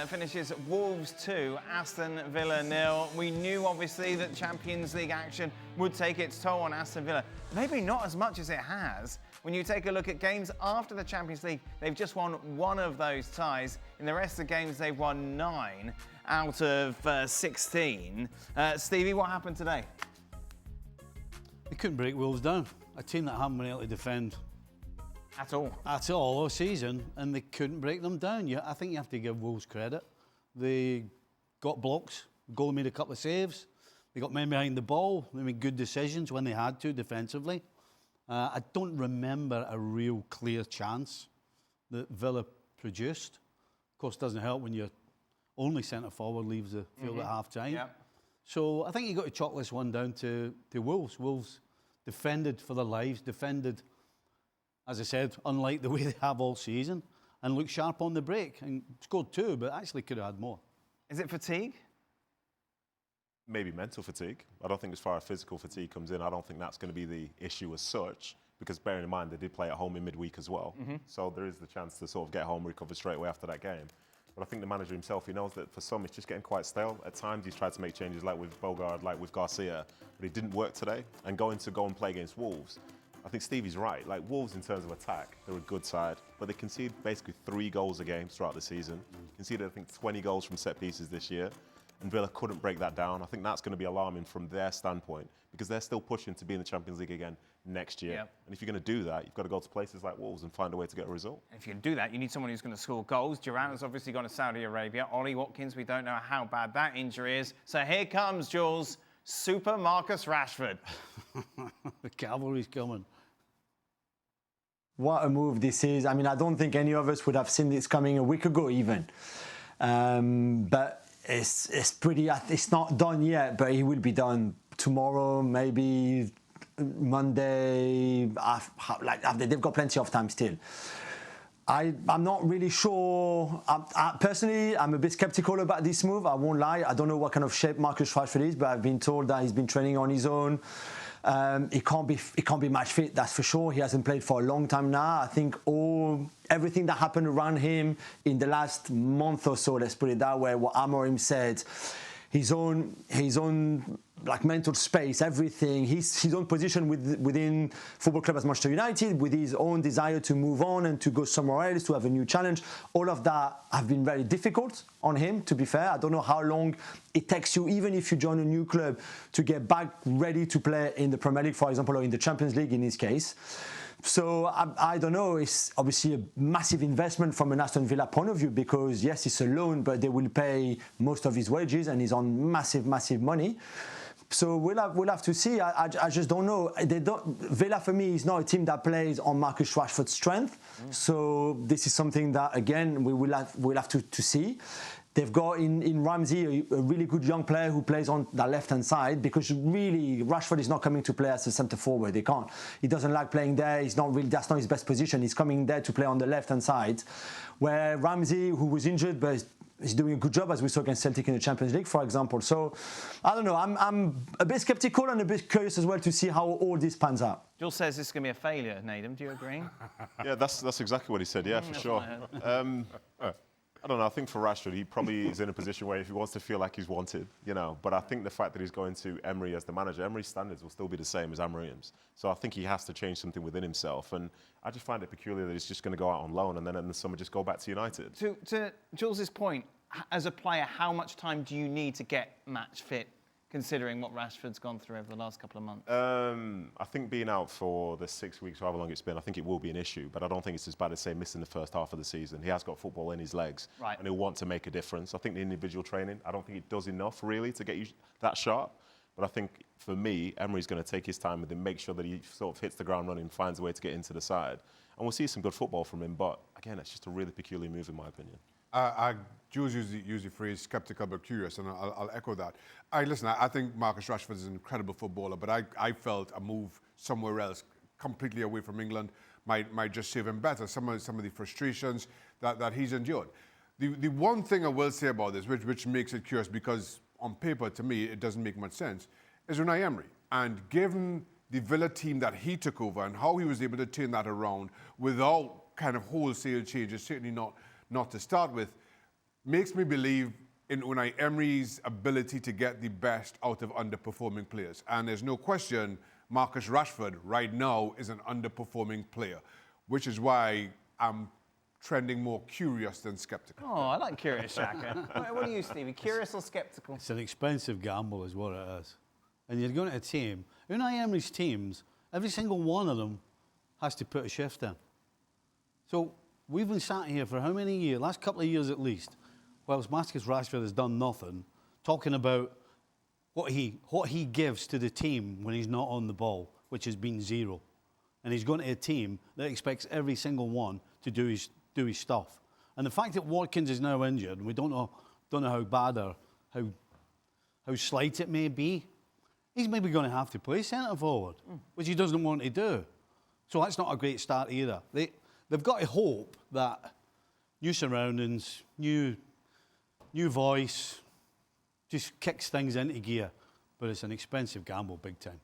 finishes Wolves 2, Aston Villa 0. We knew, obviously, that Champions League action would take its toll on Aston Villa. Maybe not as much as it has. When you take a look at games after the Champions League, they've just won one of those ties. In the rest of the games, they've won 9 out of 16. Stevie, what happened today? They couldn't break Wolves down. A team that haven't been able to defend At all all season, and they couldn't break them down. I think you have to give Wolves credit. They got blocks, goal made a couple of saves, they got men behind the ball, they made good decisions when they had to defensively. I don't remember a real clear chance that Villa produced. Of course, it doesn't help when your only centre-forward leaves the field at half-time. Yep. So I think you've got to chalk this one down to Wolves. Wolves defended for their lives, defended, as I said, unlike the way they have all season, and looked sharp on the break and scored 2, but actually could have had more. Is it fatigue? Maybe mental fatigue. I don't think as far as physical fatigue comes in, I don't think that's going to be the issue as such, because bearing in mind they did play at home in midweek as well. So there is the chance to sort of get home, recover straight away after that game. But I think the manager himself, he knows that for some it's just getting quite stale. At times he's tried to make changes like with Bogard, like with Garcia, but it didn't work today. And going to go and play against Wolves, I think Stevie's right. Like, Wolves, in terms of attack, they're a good side, but they concede basically 3 goals a game throughout the season. Conceded, I think, 20 goals from set pieces this year, and Villa couldn't break that down. I think that's going to be alarming from their standpoint, because they're still pushing to be in the Champions League again next year. Yep. And if you're going to do that, you've got to go to places like Wolves and find a way to get a result. And if you can do that, you need someone who's going to score goals. Durant has obviously gone to Saudi Arabia. Ollie Watkins, we don't know how bad that injury is. So here comes, Jules, Super Marcus Rashford. The cavalry's coming. What a move this is. I mean, I don't think any of us would have seen this coming a week ago even. But it's pretty, it's not done yet, but it will be done tomorrow, maybe Monday. They've got plenty of time still. I'm not really sure. Personally, I'm a bit skeptical about this move. I won't lie. I don't know what kind of shape Marcus Rashford is, but I've been told that he's been training on his own. He can't be match fit, that's for sure. He hasn't played for a long time now. I think everything that happened around him in the last month or so, let's put it that way, what Amorim said, his own like mental space, everything, his own position within football club as Manchester United, with his own desire to move on and to go somewhere else, to have a new challenge. All of that have been very difficult on him, to be fair. I don't know how long it takes you, even if you join a new club, to get back ready to play in the Premier League, for example, or in the Champions League in his case. So I don't know, it's obviously a massive investment from an Aston Villa point of view, because yes, it's a loan, but they will pay most of his wages and he's on massive money. So we'll have to see. I just don't know. Villa for me is not a team that plays on Marcus Rashford's strength. So this is something that again we'll have to see. They've got in Ramsey a really good young player who plays on the left-hand side, because really Rashford is not coming to play as a centre-forward. They can't. He doesn't like playing there. He's not really. That's not his best position. He's coming there to play on the left-hand side, where Ramsey, who was injured, but he's doing a good job, as we saw against Celtic in the Champions League, for example. So I don't know. I'm a bit sceptical and a bit curious as well to see how all this pans out. Jules says this is going to be a failure, Nedum. Do you agree? Yeah, that's exactly what he said. Yeah, for sure. I don't know. I think for Rashford, he probably is in a position where if he wants to feel like he's wanted, you know. But I think the fact that he's going to Emery as the manager, Emery's standards will still be the same as Amorim's. So I think he has to change something within himself. And I just find it peculiar that he's just going to go out on loan and then in the summer just go back to United. To Jules's point, as a player, how much time do you need to get match fit, considering what Rashford's gone through over the last couple of months? I think being out for the 6 weeks, or however long it's been, I think it will be an issue. But I don't think it's as bad as, say, missing the first half of the season. He has got football in his legs, right, and he'll want to make a difference. I think the individual training, I don't think it does enough, really, to get you that sharp. But I think, for me, Emery's going to take his time with him, make sure that he sort of hits the ground running, finds a way to get into the side. And we'll see some good football from him. But, again, it's just a really peculiar move, in my opinion. Jules used the phrase skeptical but curious, and I'll echo that. Listen, I think Marcus Rashford is an incredible footballer, but I felt a move somewhere else, completely away from England, might just serve him better. Some of the frustrations that he's endured. The one thing I will say about this, which makes it curious, because on paper, to me, it doesn't make much sense, is Unai Emery. And given the Villa team that he took over and how he was able to turn that around without kind of wholesale changes, certainly not to start with, makes me believe in Unai Emery's ability to get the best out of underperforming players. And there's no question Marcus Rashford right now is an underperforming player, which is why I'm trending more curious than skeptical. Oh, I like curious, Shaka. What are you, Stevie? Curious or skeptical? It's an expensive gamble is what it is. And you're going to a team, Unai Emery's teams, every single one of them has to put a shift in. So we've been sat here for how many years, last couple of years at least, whilst Marcus Rashford has done nothing, talking about what he gives to the team when he's not on the ball, which has been zero. And he's going to a team that expects every single one to do his stuff. And the fact that Watkins is now injured, and we don't know how bad or how slight it may be, he's maybe going to have to play centre forward, which he doesn't want to do. So that's not a great start either. They've got to hope that new surroundings, new voice, just kicks things into gear. But it's an expensive gamble, big time.